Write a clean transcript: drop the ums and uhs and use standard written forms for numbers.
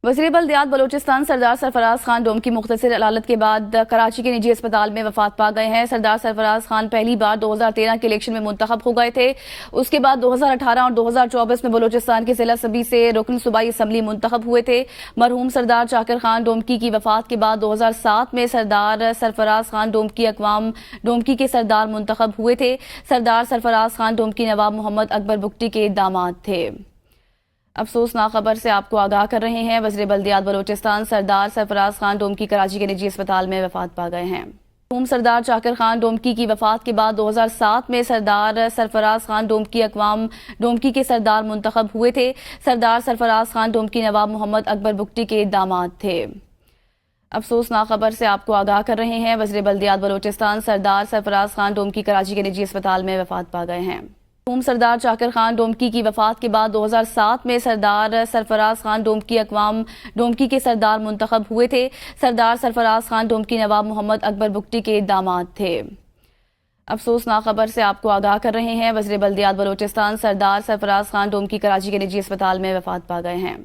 وزیر بلدیات بلوچستان سردار سرفراز خان ڈوم کی مختصر علالت کے بعد کراچی کے نجی اسپتال میں وفات پا گئے ہیں۔ سردار سرفراز خان پہلی بار 2013 کے الیکشن میں منتخب ہو گئے تھے۔ اس کے بعد 2018 اور 2024 میں بلوچستان کے ضلع سبی سے رکن صوبائی اسمبلی منتخب ہوئے تھے۔ مرحوم سردار چاکر خان ڈومکی کی وفات کے بعد 2007 میں سردار سرفراز خان ڈومکی اقوام ڈومکی کے سردار منتخب ہوئے تھے۔ سردار سرفراز خان ڈومکی نواب محمد اکبر بگٹی کے داماد تھے۔ افسوسناک خبر سے آپ کو آگاہ کر رہے ہیں، وزیر بلدیات بلوچستان سردار سرفراز خان ڈومکی کراچی کے نجی اسپتال میں وفات پا گئے ہیں۔ مرحوم سردار چاکر خان ڈومکی کی وفات کے بعد 2007 میں سردار سرفراز خان ڈومکی اقوام ڈومکی کے سردار منتخب ہوئے تھے۔ سردار سرفراز خان ڈومکی نواب محمد اکبر بگٹی کے داماد تھے۔ افسوسناک خبر سے آپ کو آگاہ کر رہے ہیں، وزیر بلدیات بلوچستان سردار سرفراز خان ڈومکی کراچی کے نجی اسپتال میں وفات پا گئے ہیں۔ مرحوم سردار چاکر خان ڈومکی کی وفات کے بعد 2007 میں سردار سرفراز خان ڈومکی اقوام ڈومکی کے سردار منتخب ہوئے تھے۔ سردار سرفراز خان ڈومکی نواب محمد اکبر بگٹی کے داماد تھے۔ افسوسناک خبر سے آپ کو آگاہ کر رہے ہیں، وزیر بلدیات بلوچستان سردار سرفراز خان ڈومکی کراچی کے نجی اسپتال میں وفات پا گئے ہیں۔